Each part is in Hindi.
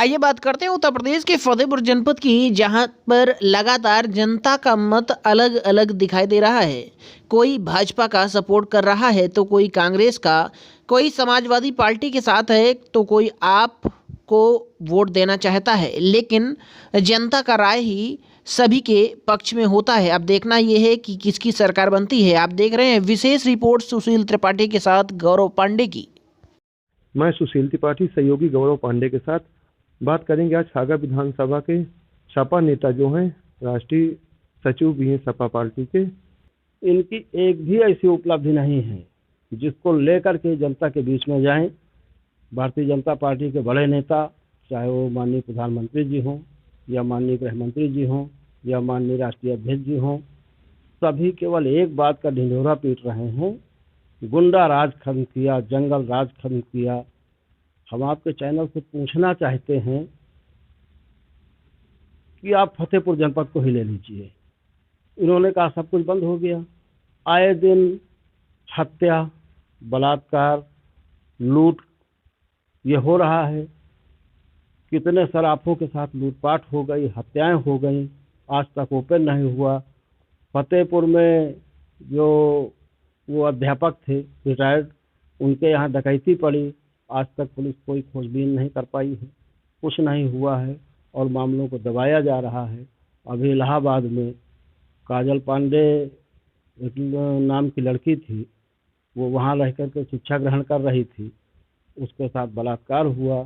आइए बात करते हैं उत्तर प्रदेश के फतेहपुर जनपद की, जहां पर लगातार जनता का मत अलग अलग दिखाई दे रहा है। कोई भाजपा का सपोर्ट कर रहा है तो कोई कांग्रेस का, कोई समाजवादी पार्टी के साथ है तो कोई आप को वोट देना चाहता है। लेकिन जनता का राय ही सभी के पक्ष में होता है। अब देखना यह है कि किसकी सरकार बनती है। आप देख रहे हैं विशेष रिपोर्ट सुशील त्रिपाठी के साथ गौरव पांडे की। मैं सुशील त्रिपाठी सहयोगी गौरव पांडे के साथ बात करेंगे आज छागा विधानसभा के सपा नेता जो हैं, राष्ट्रीय सचिव भी हैं सपा पार्टी के। इनकी एक भी ऐसी उपलब्धि नहीं है जिसको लेकर के जनता के बीच में जाएं। भारतीय जनता पार्टी के बड़े नेता, चाहे वो माननीय प्रधानमंत्री जी हों या माननीय गृह मंत्री जी हों या माननीय राष्ट्रीय अध्यक्ष जी हों, सभी केवल एक बात का ढिंढोरा पीट रहे हैं, गुंडा राज खत्म किया, जंगल राज खत्म किया। हम आपके चैनल से पूछना चाहते हैं कि आप फतेहपुर जनपद को ही ले लीजिए। इन्होंने कहा सब कुछ बंद हो गया। आए दिन हत्या, बलात्कार, लूट ये हो रहा है। कितने सराफों के साथ लूटपाट हो गई, हत्याएं हो गई, आज तक ओपन नहीं हुआ। फतेहपुर में जो वो अध्यापक थे रिटायर्ड, उनके यहाँ डकैती पड़ी, आज तक पुलिस कोई खोजबीन नहीं कर पाई है, कुछ नहीं हुआ है और मामलों को दबाया जा रहा है। अभी इलाहाबाद में काजल पांडे एक नाम की लड़की थी, वो वहाँ रह कर के शिक्षा ग्रहण कर रही थी, उसके साथ बलात्कार हुआ,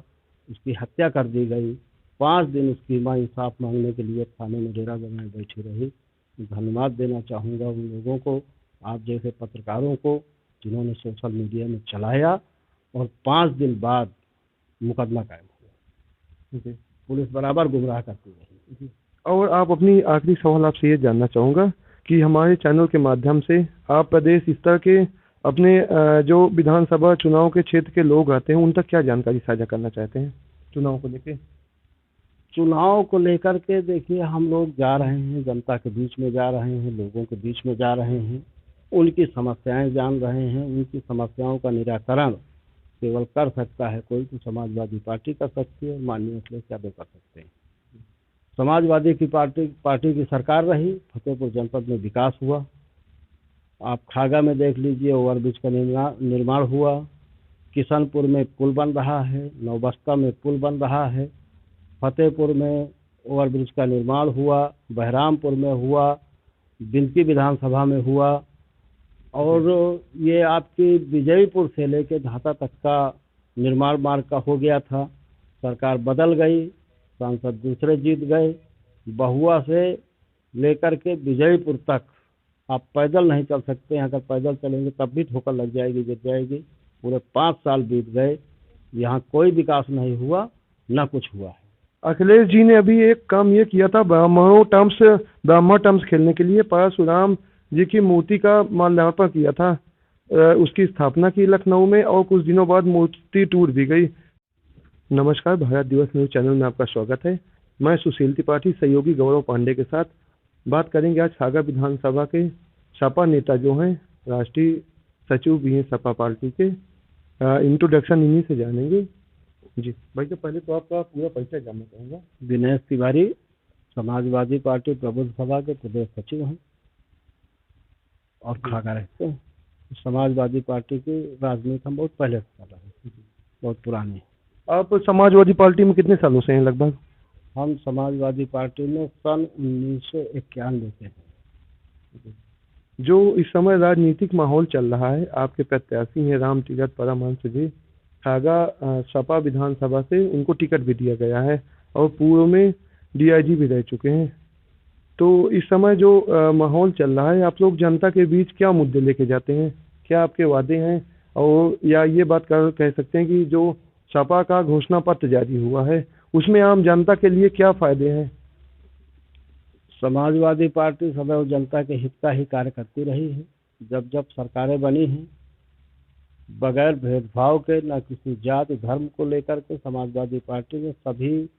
उसकी हत्या कर दी गई। 5 दिन उसकी माँ इंसाफ मांगने के लिए थाने में डेरा बनाए बैठी रही। धन्यवाद देना चाहूँगा उन लोगों को, आप जैसे पत्रकारों को, जिन्होंने सोशल मीडिया में चलाया और 5 दिन बाद मुकदमा कायम हुआ। पुलिस बराबर गुमराह करती रही। और आप अपनी आखिरी सवाल आपसे ये जानना चाहूँगा कि हमारे चैनल के माध्यम से आप प्रदेश स्तर के अपने जो विधानसभा चुनाव के क्षेत्र के लोग आते हैं उन तक क्या जानकारी साझा करना चाहते हैं चुनाव को लेकर? चुनाव को लेकर के देखिए, हम लोग जा रहे हैं, जनता के बीच में जा रहे हैं, लोगों के बीच में जा रहे हैं, उनकी समस्याएं जान रहे हैं। उनकी समस्याओं का निराकरण केवल कर सकता है कोई, तो समाजवादी पार्टी कर सकती है, माननीय अखिलेश यादव कर सकते हैं। समाजवादी की पार्टी की सरकार रही, फतेहपुर जनपद में विकास हुआ। आप खागा में देख लीजिए, ओवरब्रिज का निर्माण हुआ, किशनपुर में पुल बन रहा है, नौबस्ता में पुल बन रहा है, फतेहपुर में ओवरब्रिज का निर्माण हुआ, बहरामपुर में हुआ, बिंदकी विधानसभा में हुआ, और ये आपकी विजयपुर से लेकर धाता तक का निर्माण मार्ग का हो गया था। सरकार बदल गई, सांसद दूसरे जीत गए। बहुआ से लेकर के विजयपुर तक आप पैदल नहीं चल सकते हैं, अगर पैदल चलेंगे तब भी ठोकर लग जाएगी, गिर जाएगी। पूरे 5 साल बीत गए, यहाँ कोई विकास नहीं हुआ, न कुछ हुआ है। अखिलेश जी ने अभी एक काम ये किया था, ब्राह्मण टर्म्स खेलने के लिए परशुराम जी की मूर्ति का माल्यार्पण किया था, उसकी स्थापना की लखनऊ में, और कुछ दिनों बाद मूर्ति टूट भी गई। नमस्कार, भारत दिवस न्यूज चैनल में आपका स्वागत है। मैं सुशील त्रिपाठी सहयोगी गौरव पांडे के साथ बात करेंगे आज छागा विधानसभा के सपा नेता जो हैं, राष्ट्रीय सचिव भी हैं सपा पार्टी के। इंट्रोडक्शन इन्हीं से जानेंगे। जी भाई, तो पहले तो आपका पूरा परिचय जानना चाहूँगा। दिनेश तिवारी, समाजवादी पार्टी प्रबुद्ध सभा के प्रदेश सचिव हैं और खागा रहते हैं। समाजवादी पार्टी की राजनीति हम बहुत पहले से कर रहे हैं, बहुत पुरानी। आप समाजवादी पार्टी में कितने सालों से हैं लगभग? हम समाजवादी पार्टी में सन 1991 से हैं। जो इस समय राजनीतिक माहौल चल रहा है, आपके प्रत्याशी हैं रामतीरथ परमहंस जी, छागा सपा विधानसभा से उनको टिकट भी दिया गया है और पूर्व में डीआईजी भी रह चुके हैं। तो इस समय जो माहौल चल रहा है, आप लोग जनता के बीच क्या मुद्दे लेके जाते हैं? क्या आपके वादे हैं? और या ये बात कह सकते हैं कि जो सपा का घोषणा पत्र जारी हुआ है उसमें आम जनता के लिए क्या फायदे हैं? समाजवादी पार्टी सदैव जनता के हित का ही कार्य करती रही है। जब जब सरकारें बनी हैं, बगैर भेदभाव के, न किसी जाति धर्म को लेकर के, समाजवादी पार्टी ने सभी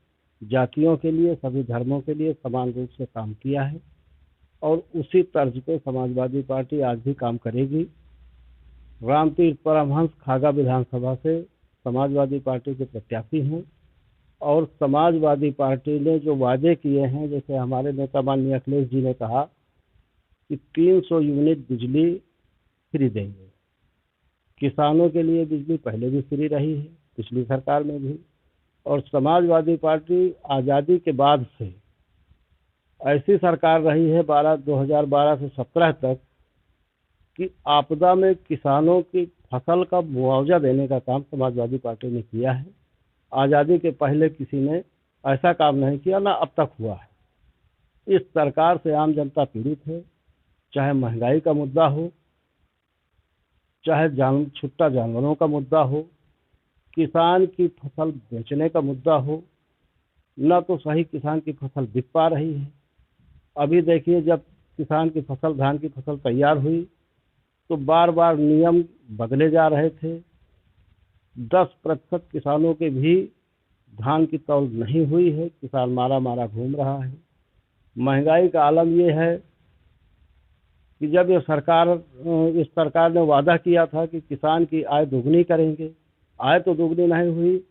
जातियों के लिए, सभी धर्मों के लिए समान रूप से काम किया है और उसी तर्ज पे समाजवादी पार्टी आज भी काम करेगी। रामतीर्थ परमहंस खागा विधानसभा से समाजवादी पार्टी के प्रत्याशी हैं। और समाजवादी पार्टी ने जो वादे किए हैं, जैसे हमारे नेता माननीय अखिलेश जी ने कहा कि 300 यूनिट बिजली फ्री देंगे। किसानों के लिए बिजली पहले भी फ्री रही है, पिछली सरकार में भी। और समाजवादी पार्टी आज़ादी के बाद से ऐसी सरकार रही है 2012 से 17 तक कि आपदा में किसानों की फसल का मुआवजा देने का काम समाजवादी पार्टी ने किया है। आज़ादी के पहले किसी ने ऐसा काम नहीं किया, ना अब तक हुआ है। इस सरकार से आम जनता पीड़ित है, चाहे महंगाई का मुद्दा हो, चाहे छुट्टा जानवरों का मुद्दा हो, किसान की फसल बेचने का मुद्दा हो, न तो सही किसान की फसल बिक पा रही है। अभी देखिए, जब किसान की फसल, धान की फसल तैयार हुई तो बार बार नियम बदले जा रहे थे। 10% किसानों के भी धान की तौल नहीं हुई है, किसान मारा मारा घूम रहा है। महंगाई का आलम ये है कि जब इस सरकार ने वादा किया था कि किसान की आय दोगुनी करेंगे, आय तो दोगुनी नहीं हुई,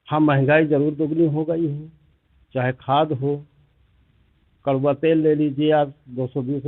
हाँ महंगाई जरूर दोगुनी हो गई है। चाहे खाद हो, कड़वा तेल ले लीजिए आप, 220